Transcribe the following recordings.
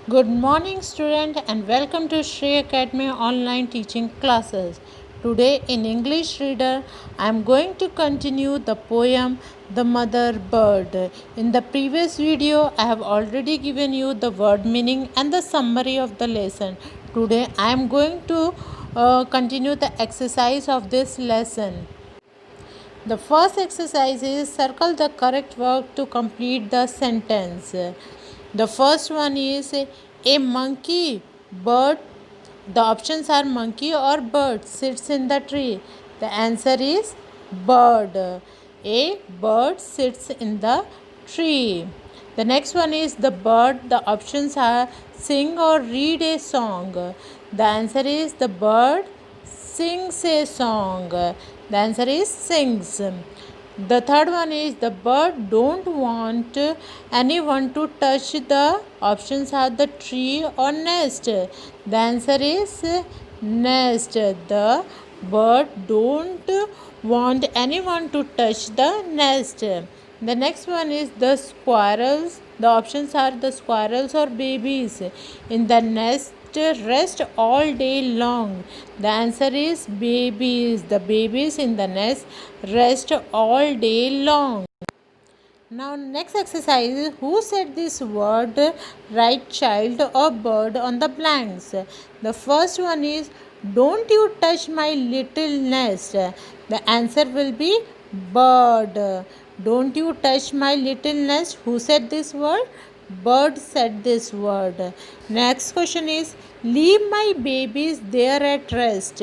Good morning, student, and welcome to Shri Academy online teaching classes. Today, in English Reader, I am going to continue the poem The Mother Bird. In the previous video, I have already given you the word meaning and the summary of the lesson. Today, I am going to continue the exercise of this lesson. The first exercise is circle the correct verb to complete the sentence. The first one is a monkey, bird. The options are monkey or bird sits in the tree. The answer is bird. A bird sits in the tree. The next one is the bird. The options are sing or read a song. The answer is the bird sings a song. The answer is sings. The third one is the bird don't want anyone to touch. The options are the tree or nest. The answer is nest. The bird don't want anyone to touch the nest. The next one is the squirrels. The options are the squirrels or babies in the nest rest all day long. The answer is babies. The babies in the nest rest all day long. Now next exercise is who said this word right child or bird on the blanks. The first one is don't you touch my little nest. The answer will be bird. Don't you touch my little nest. Who said this word? Bird said this word. Next question is leave my babies there at rest.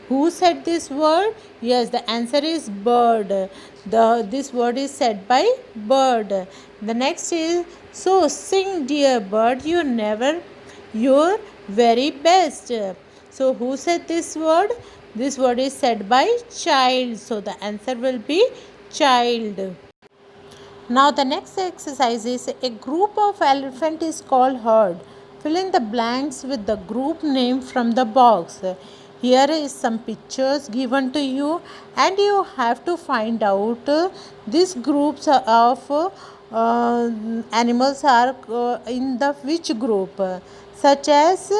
Who said this word? Yes, the answer is bird. This word is said by bird. The next is so sing dear bird your very best. So who said this word? This word is said by child. So the answer will be child. Now the next exercise is a group of elephant is called herd. Fill in the blanks with the group name from the box. Here is some pictures given to you and you have to find out these groups of animals are in the which group such as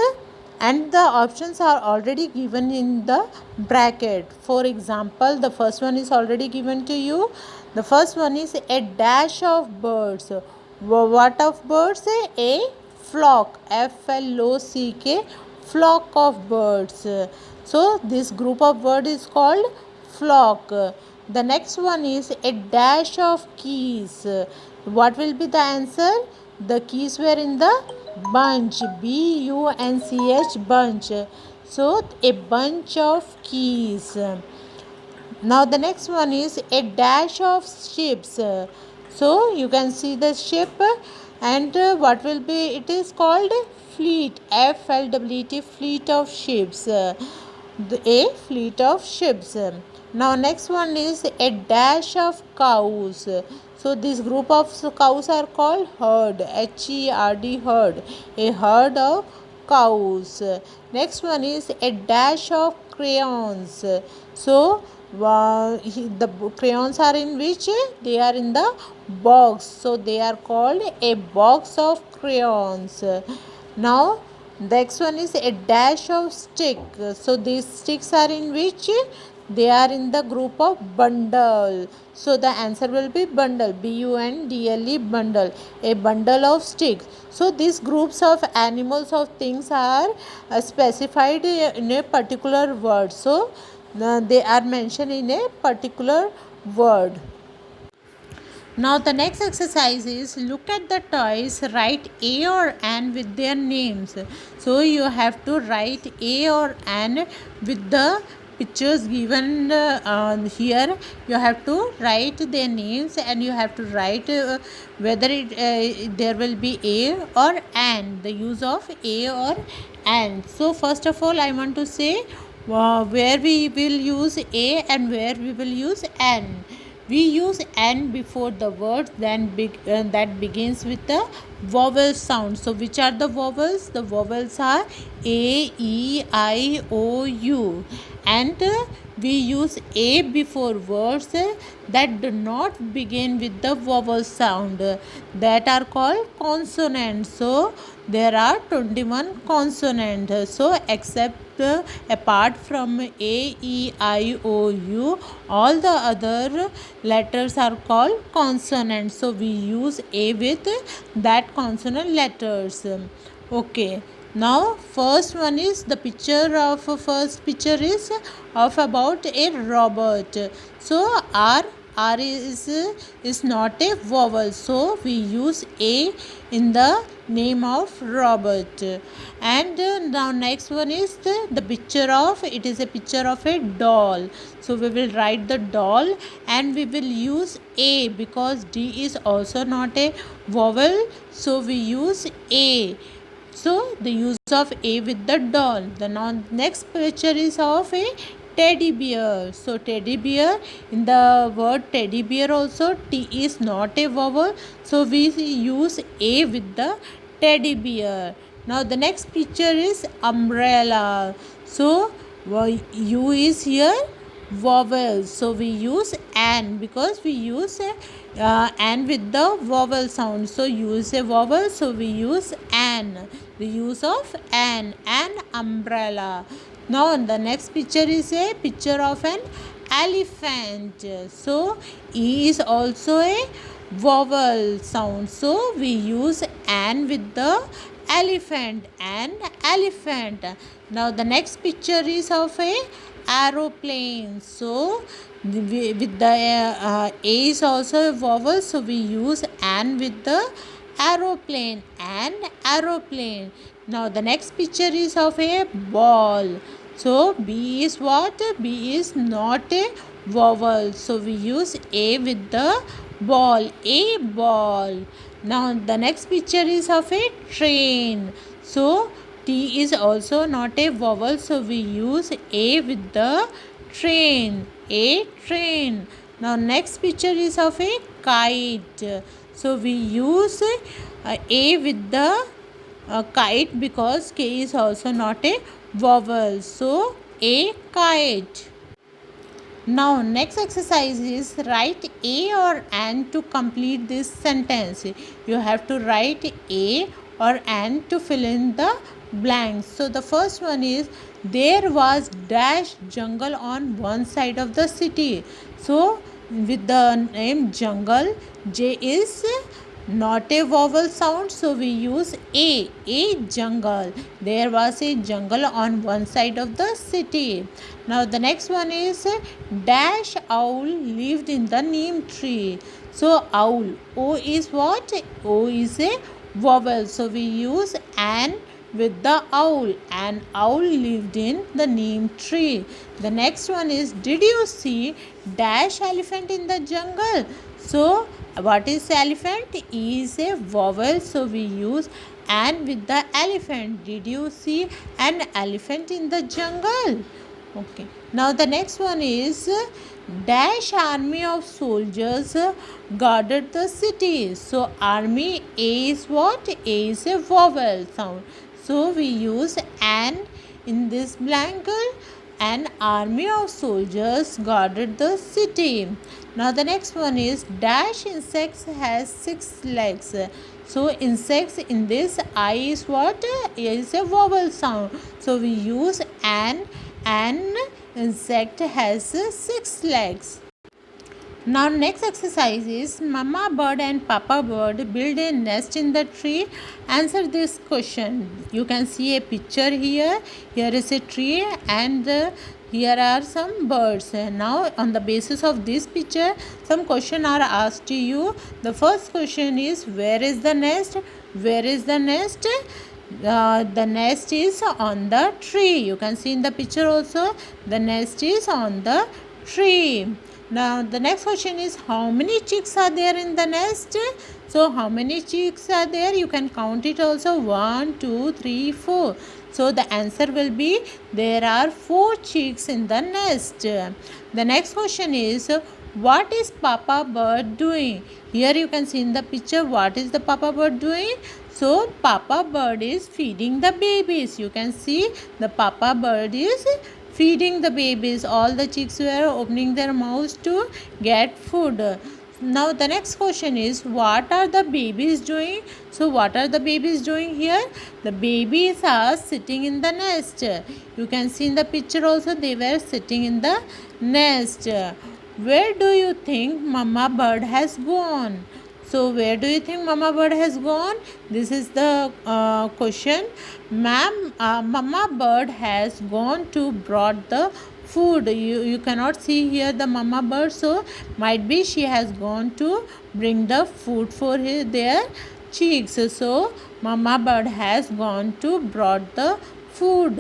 and the options are already given in the bracket. For example, the first one is already given to you. The first one is a dash of birds. What of birds? A flock. FLOCK, flock of birds. So this group of birds is called flock. The next one is a dash of keys. What will be the answer? The keys were in the bunch. BUNCH, bunch. So a bunch of keys. Now the next one is a dash of ships. So you can see the ship and what will be it is called fleet. FLWT, fleet of ships. A fleet of ships. Now next one is a dash of cows. So this group of cows are called herd. HERD, herd. A herd of cows. Next one is a dash of crayons. So the crayons are in which they are in the box, so they are called a box of crayons. Now next one is a dash of stick. So these sticks are in which they are in the group of bundle. So the answer will be bundle. BUNDLE, bundle. A bundle of sticks. So these groups of animals of things are specified in a particular word. So they are mentioned in a particular word. Now the next exercise is look at the toys, write A or N with their names. So you have to write A or N with the pictures given here. You have to write their names and you have to write whether there will be A or N, the use of A or N. So first of all I want to say where we will use A and where we will use N. We use N before the word that begins with the vowel sound. So which are the vowels? The vowels are A, E, I, O, U. And we use A before words that do not begin with the vowel sound, that are called consonants. So there are 21 consonants. So except apart from A, E, I, O, U, all the other letters are called consonants. So we use A with that consonant letters. Okay. Now first one is the picture of first picture is of about a robot. So R is not a vowel, so we use A in the name of robot. And now next one is the picture of, it is a picture of a doll. So we will write the doll and we will use A because D is also not a vowel, so we use A. So the use of A with the doll. The next picture is of a teddy bear. So teddy bear, in the word teddy bear also T is not a vowel, so we use A with the teddy bear. Now the next picture is umbrella. So U is here vowel, so we use an because we use an with the vowel sound. So use a vowel, so we use an, the use of an umbrella. Now the next picture is a picture of an elephant. So E is also a vowel sound, so we use an with the elephant, an elephant. Now the next picture is of a aeroplane. So with the A is also a vowel, so we use an with the aeroplane, an aeroplane. Now the next picture is of a ball. So B is what? B is not a vowel, so we use A with the ball, a ball. Now the next picture is of a train. So T is also not a vowel, so we use A with the train, a train. Now next picture is of a kite. So we use A with the kite because K is also not a vowel, so a kite. Now next exercise is write A or an to complete this sentence. You have to write A or an to fill in the blanks. So the first one is, there was dash jungle on one side of the city. So with the name jungle, J is not a vowel sound, so we use a jungle. There was a jungle on one side of the city. Now the next one is dash owl lived in the neem tree. So owl, O is what? O is a vowel, so we use an with the owl. An owl lived in the neem tree. The next one is, did you see dash elephant in the jungle? So what is elephant? E is a vowel, so we use an with the elephant. Did you see an elephant in the jungle? Okay. Now the next one is dash army of soldiers guarded the city. So army, A is what? A is a vowel sound. So we use an in this blank. An army of soldiers guarded the city. Now the next one is dash insects has 6 legs. So insects, in this I is what? Is a vowel sound. So we use an insect has 6 legs. Now next exercise is, Mama bird and Papa bird build a nest in the tree. Answer this question. You can see a picture here. Here is a tree and here are some birds. Now on the basis of this picture, some questions are asked to you. The first question is, where is the nest? Where is the nest? The nest is on the tree. You can see in the picture also, the nest is on the tree. Now the next question is, how many chicks are there in the nest? So how many chicks are there? You can count it also, 1, 2, 3, 4. So the answer will be, there are 4 chicks in the nest. The next question is, what is Papa bird doing? Here you can see in the picture, what is the Papa bird doing? So Papa bird is feeding the babies. You can see the Papa bird is feeding the babies. All the chicks were opening their mouths to get food. Now the next question is, what are the babies doing? So what are the babies doing here? The babies are sitting in the nest. You can see in the picture also, they were sitting in the nest. Where do you think mama bird has gone? So where do you think mama bird has gone? This is the question. Ma'am, mama bird has gone to brought the food. You cannot see here the mama bird, so might be she has gone to bring the food for their chicks. So mama bird has gone to brought the food.